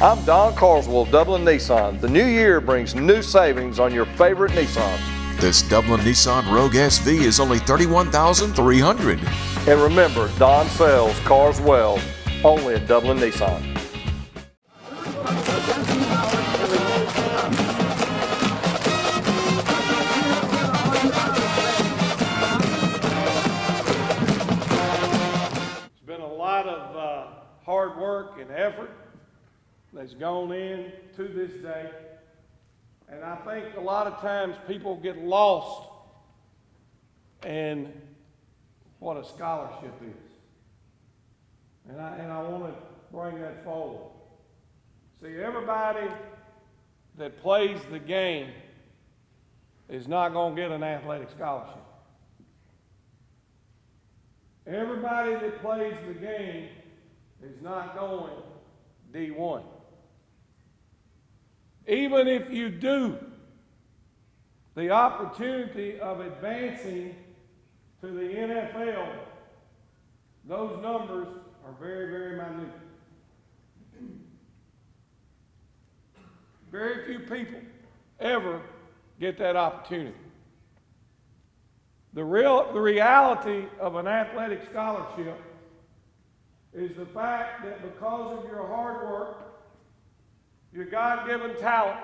I'm Don Carswell of Dublin Nissan. The new year brings new savings on your favorite Nissan. This Dublin Nissan Rogue SV is only $31,300. And remember, Don sells cars well, only at Dublin Nissan. It's been a lot of hard work and effort that's gone in to this day. And I think a lot of times people get lost in what a scholarship is. And I want to bring that forward. See, everybody that plays the game is not going to get an athletic scholarship. Everybody that plays the game is not going D1. Even if you do, the opportunity of advancing to the NFL, those numbers are very, very minute. Very few people ever get that opportunity. The reality of an athletic scholarship is the fact that because of your hard work, your God-given talent,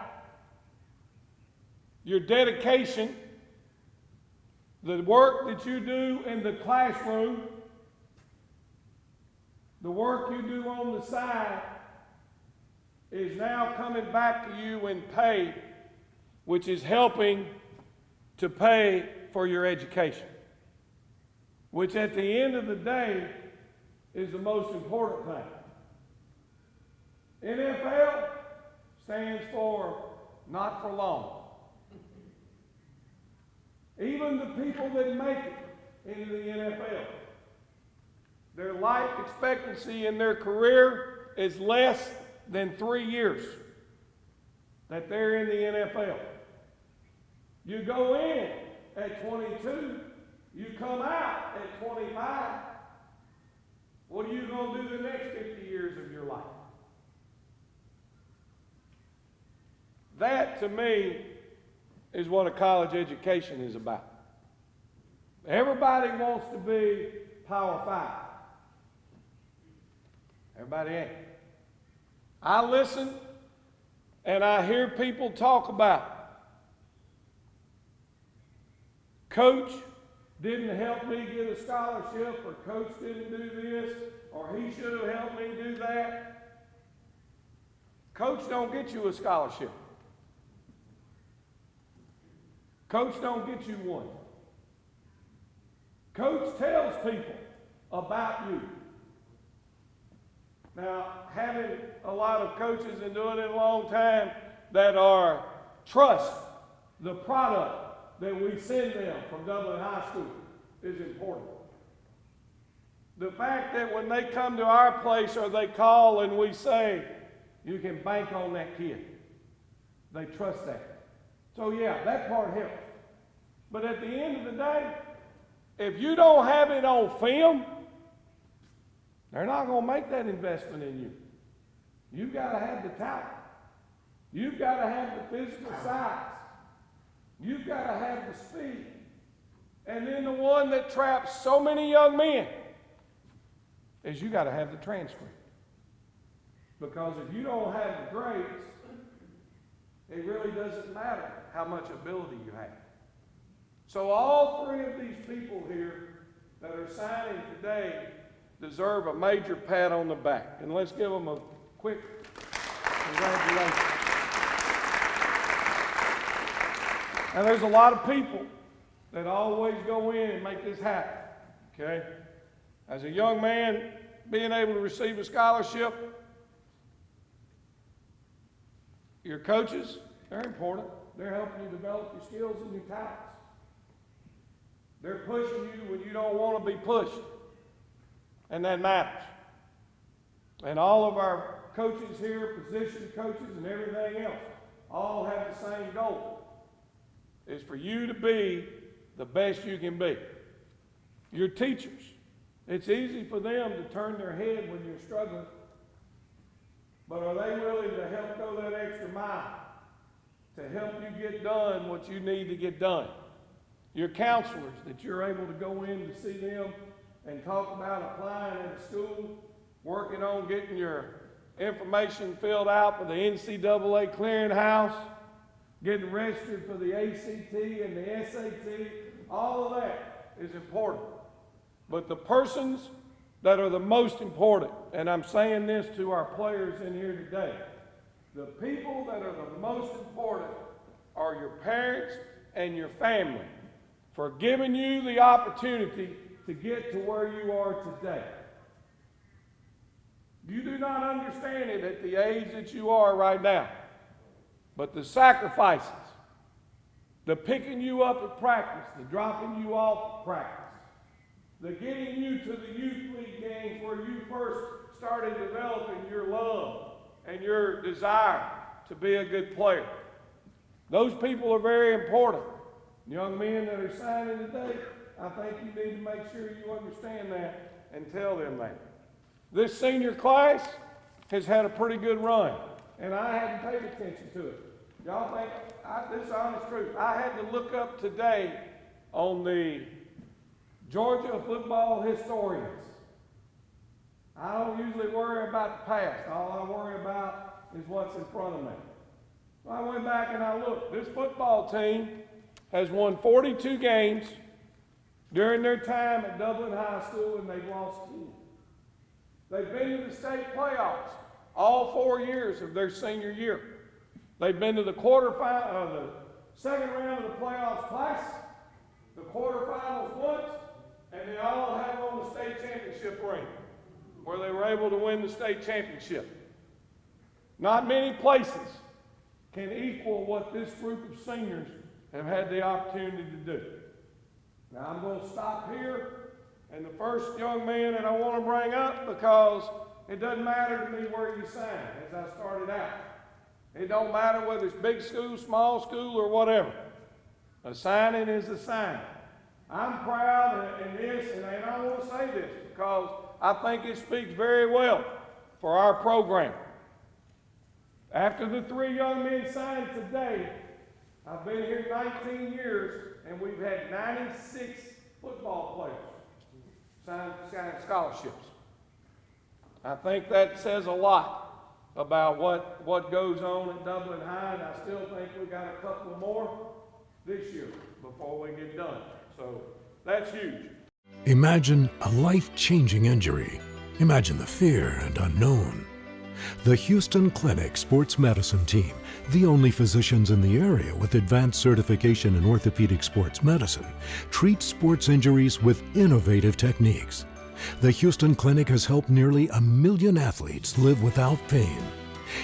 your dedication, the work that you do in the classroom, the work you do on the side is now coming back to you in pay, which is helping to pay for your education, which at the end of the day is the most important thing. NFL stands for not for long. Even the people that make it into the NFL, their life expectancy in their career is less than 3 years that they're in the NFL. You go in at 22, you come out at 25. What are you going to do the next 50 years of your life? That, to me, is what a college education is about. Everybody wants to be Power 5. Everybody ain't. I listen and I hear people talk about, Coach didn't help me get a scholarship, or Coach didn't do this, or he should have helped me do that. Coach don't get you a scholarship. Coach don't get you one. Coach tells people about you. Now, having a lot of coaches and doing it a long time that are trust the product that we send them from Dublin High School is important. The fact that when they come to our place or they call and we say, you can bank on that kid, they trust that. So yeah, that part helps. But at the end of the day, if you don't have it on film, they're not going to make that investment in you. You've got to have the talent. You've got to have the physical size. You've got to have the speed. And then the one that traps so many young men is you got to have the transcript. Because if you don't have the grades, it really doesn't matter how much ability you have. So all three of these people here that are signing today deserve a major pat on the back. And let's give them a quick congratulations. And there's a lot of people that always go in and make this happen, okay? As a young man, being able to receive a scholarship, your coaches, they're important. They're helping you develop your skills and your talents. They're pushing you when you don't want to be pushed. And that matters. And all of our coaches here, position coaches and everything else, all have the same goal. Is for you to be the best you can be. Your teachers, it's easy for them to turn their head when you're struggling. but are they willing to help go that extra mile to help you get done what you need to get done? Your counselors, that you're able to go in to see them and talk about applying in school, working on getting your information filled out for the NCAA clearinghouse, getting registered for the ACT and the SAT, all of that is important. But the persons that are the most important, and I'm saying this to our players in here today, the people that are the most important are your parents and your family for giving you the opportunity to get to where you are today. You do not understand it at the age that you are right now, but the sacrifices, the picking you up at practice, the dropping you off at practice, the getting you to the youth league games where you first started developing your love and your desire to be a good player. Those people are very important. Young men that are signing today, I think you need to make sure you understand that and tell them that. This senior class has had a pretty good run, and I hadn't paid attention to it. Y'all think, this is the honest truth, I had to look up today on the Georgia football historians. I don't usually worry about the past. All I worry about is what's in front of me. So I went back and I looked. This football team has won 42 games during their time at Dublin High School, and they've lost 10. They've been to the state playoffs all 4 years of their senior year. They've been to the quarterfinal, the second round of the playoffs twice, the quarterfinals once, and they all have on the state championship ring, where they were able to win the state championship. Not many places can equal what this group of seniors have had the opportunity to do. Now I'm going to stop here, and the first young man that I want to bring up, because it doesn't matter to me where you sign, as I started out. It don't matter whether it's big school, small school, or whatever. A signing is a signing. I'm proud in this, and I want to say this because I think it speaks very well for our program. After the 3 young men signed today, I've been here 19 years, and we've had 96 football players sign scholarships. I think that says a lot about what goes on at Dublin High, and I still think we got a couple more this year before we get done. So that's huge. Imagine a life-changing injury. Imagine the fear and unknown. The Houston Clinic Sports Medicine Team, the only physicians in the area with advanced certification in orthopedic sports medicine, treats sports injuries with innovative techniques. The Houston Clinic has helped nearly 1 million athletes live without pain.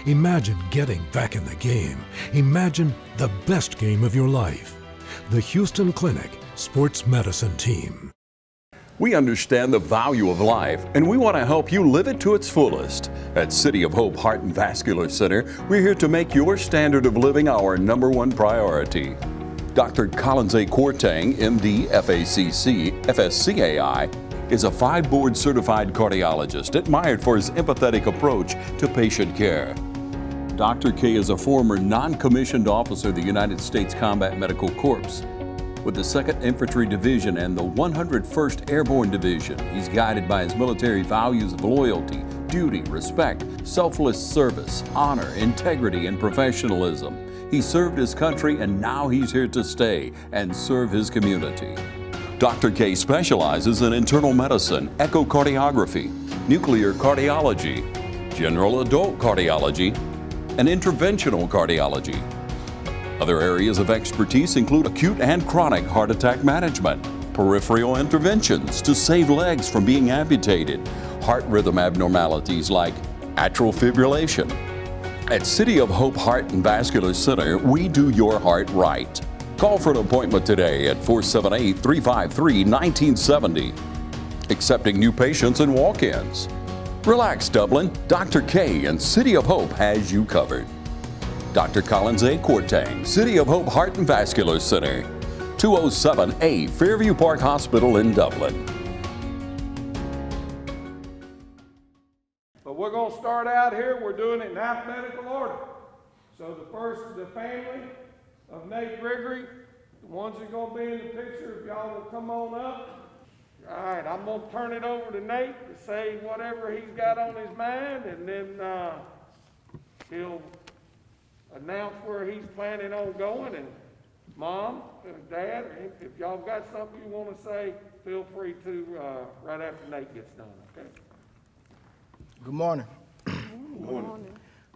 Imagine getting back in the game. Imagine the best game of your life. The Houston Clinic Sports Medicine Team. We understand the value of life, and we want to help you live it to its fullest. At City of Hope Heart and Vascular Center, we're here to make your standard of living our #1 priority. Dr. Collins A. Quartang, MD, FACC, FSCAI, is a 5-board certified cardiologist admired for his empathetic approach to patient care. Dr. K is a former non-commissioned officer of the United States Combat Medical Corps. With the 2nd Infantry Division and the 101st Airborne Division, he's guided by his military values of loyalty, duty, respect, selfless service, honor, integrity, and professionalism. He served his country, and now he's here to stay and serve his community. Dr. K specializes in internal medicine, echocardiography, nuclear cardiology, general adult cardiology, and interventional cardiology. Other areas of expertise include acute and chronic heart attack management, peripheral interventions to save legs from being amputated, heart rhythm abnormalities like atrial fibrillation. At City of Hope Heart and Vascular Center, we do your heart right. Call for an appointment today at 478-353-1970. Accepting new patients and walk-ins. Relax, Dublin. Dr. K and City of Hope has you covered. Dr. Collins A. Quartang, City of Hope Heart and Vascular Center, 207A Fairview Park Hospital in Dublin. But we're going to start start out here, we're doing it in alphabetical order. So the family of Nate Gregory, the ones that are gonna be in the picture, if y'all will come on up. All right, I'm gonna turn it over to Nate to say whatever he's got on his mind, and then he'll announce where he's planning on going. And Mom and Dad, if y'all got something you want to say, feel free to right after Nate gets done. Okay. Good morning.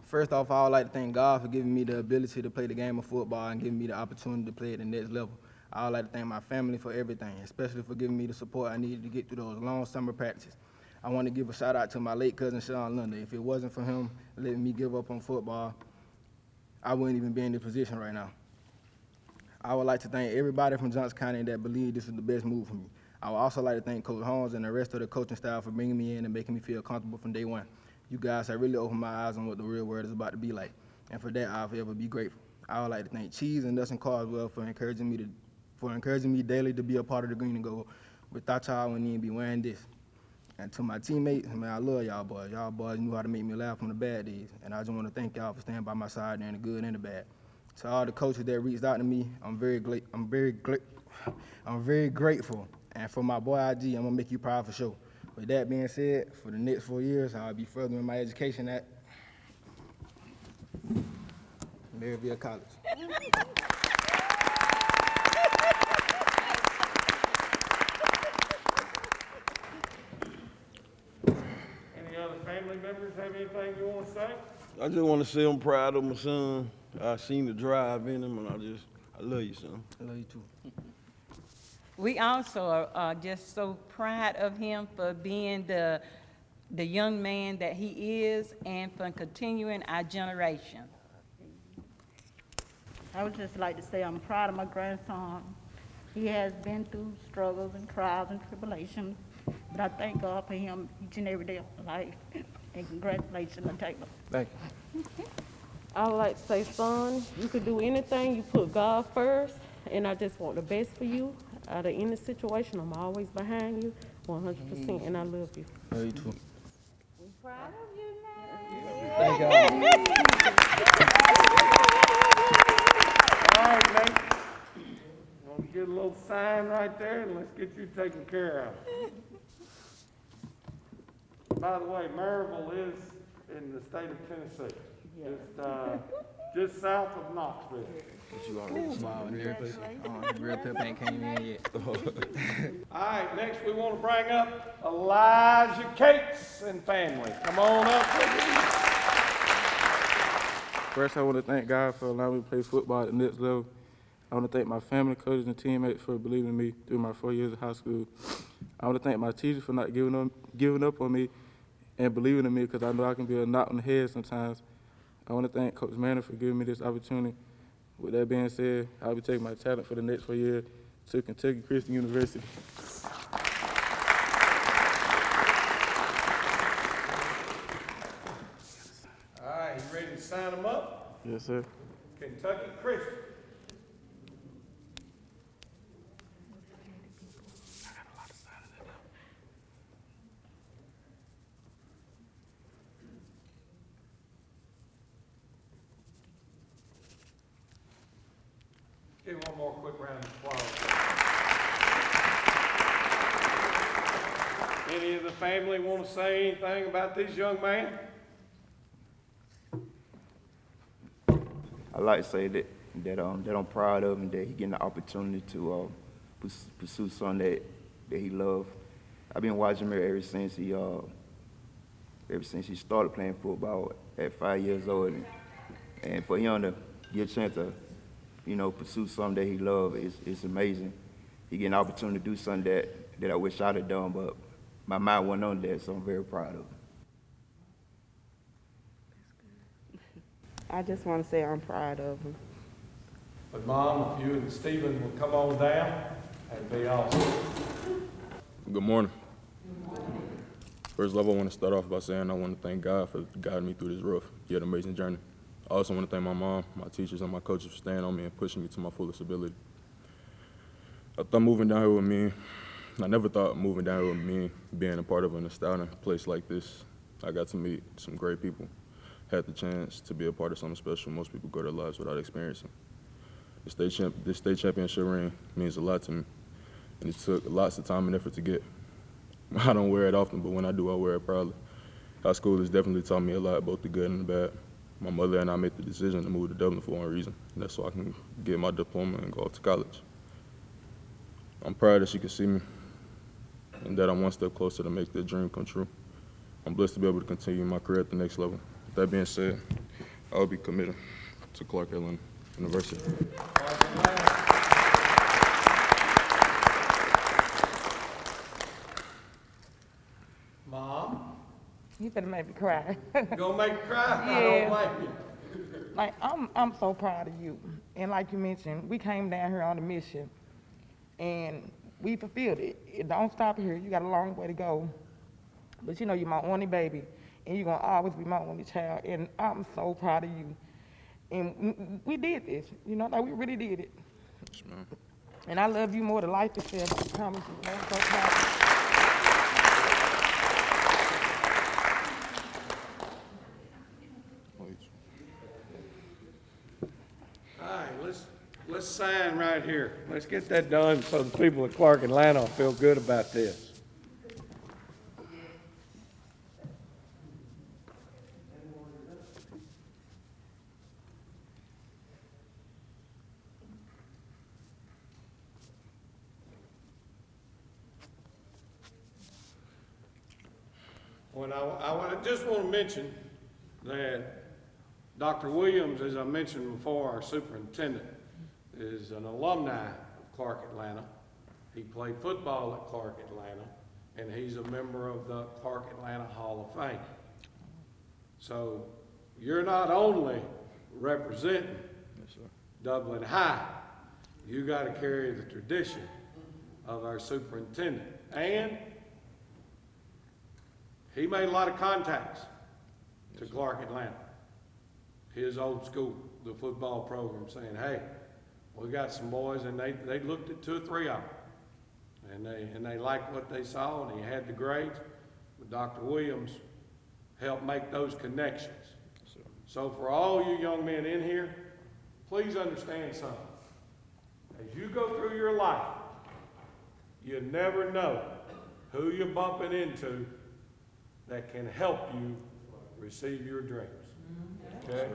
First off, I would like to thank God for giving me the ability to play the game of football and giving me the opportunity to play at the next level. I would like to thank my family for everything, especially for giving me the support I needed to get through those long summer practices. I want to give a shout out to my late cousin, Sean Lunder. If it wasn't for him letting me give up on football, I wouldn't even be in this position right now. I would like to thank everybody from Johnson County that believed this was the best move for me. I would also like to thank Coach Holmes and the rest of the coaching staff for bringing me in and making me feel comfortable from day one. You guys have really opened my eyes on what the real world is about to be like, and for that, I'll forever be grateful. I would like to thank Cheese and Dustin Carswell for encouraging me daily to be a part of the green and gold. Without y'all, I wouldn't even be wearing this. And to my teammates, man, I love y'all boys. Y'all boys knew how to make me laugh on the bad days, and I just want to thank y'all for standing by my side during the good and the bad. To all the coaches that reached out to me, I'm very grateful. And for my boy IG, I'm gonna make you proud for sure. With that being said, for the next 4 years, I'll be furthering my education at Maryville College. Any other family members have anything you want to say? I just want to say I'm proud of my son. I seen the drive in him, and I love you, son. I love you too. We also are just so proud of him for being the young man that he is and for continuing our generation. I would just like to say I'm proud of my grandson. He has been through struggles and trials and tribulations, but I thank God for him each and every day of my life. And congratulations, Taylor. Thank you. I would like to say, son, you could do anything. You put God first, and I just want the best for you. Out of any situation, I'm always behind you, 100%, and I love you. Love you too. We're proud of you, Nate. Thank y'all. All right, Nate. Gonna get a little sign right there, and let's get you taken care of. By the way, Maryville is in the state of Tennessee, just south of Knoxville. Wow, real pep ain't came in yet. All right, next we want to bring up Elijah Cates and family. Come on up. First, I want to thank God for allowing me to play football at the next level. I want to thank my family, coaches, and teammates for believing in me through my 4 years of high school. I want to thank my teachers for not giving up on me and believing in me, because I know I can be a knot on the head sometimes. I want to thank Coach Manning for giving me this opportunity. With that being said, I'll be taking my talent for the next 4 years to Kentucky Christian University. All right, you ready to sign them up? Yes, sir. Kentucky Christian. Give one more quick round of applause. Any of the family want to say anything about this young man? I'd like to say that I'm proud of him, that he getting the opportunity to pursue something that he loves. I've been watching him ever since he started playing football at 5 years old, and for him to get a chance to, pursue something that he loves, it's amazing. He getting an opportunity to do something that I wish I'd have done, but my mind wasn't on that, so I'm very proud of him. I just want to say I'm proud of him. But Mom, if you and Stephen will come on down, that'd be awesome. Good morning. First of all, I want to start off by saying I want to thank God for guiding me through this rough yet amazing journey. I also want to thank my mom, my teachers, and my coaches for staying on me and pushing me to my fullest ability. I thought moving down here with me, I never thought moving down here with me, being a part of an astounding place like this, I got to meet some great people, had the chance to be a part of something special most people go their lives without experiencing. This state championship ring means a lot to me, and it took lots of time and effort to get. I don't wear it often, but when I do, I wear it proudly. High school has definitely taught me a lot, both the good and the bad. My mother and I made the decision to move to Dublin for one reason, and that's so I can get my diploma and go off to college. I'm proud that she can see me and that I'm one step closer to make that dream come true. I'm blessed to be able to continue my career at the next level. With that being said, I will be committed to Clark Atlanta University. Mom, You finna make me cry. you gonna make me cry? I Yeah. don't like you. Like, I'm so proud of you. And like you mentioned, we came down here on a mission and we fulfilled it. It don't stop here. You got a long way to go. But you know, you're my only baby and you're gonna always be my only child. And I'm so proud of you. And we did this, you know, like we really did it. Yes, ma'am. And I love you more than life itself, I promise you. I'm so proud of you. All right, let's sign right here. Let's get that done so the people of Clark Atlanta will feel good about this. Well, I just want to mention that Dr. Williams, as I mentioned before, our superintendent, is an alumni of Clark Atlanta. He played football at Clark Atlanta, and he's a member of the Clark Atlanta Hall of Fame. So you're not only representing Dublin High, you got to carry the tradition of our superintendent. And he made a lot of contacts to Clark Atlanta, his old school, the football program, saying, hey, we got some boys, and they looked at 2 or 3 of them, and they liked what they saw, and he had the grades. But Dr. Williams helped make those connections. So for all you young men in here, please understand something. As you go through your life, you never know who you're bumping into that can help you receive your dreams. Okay?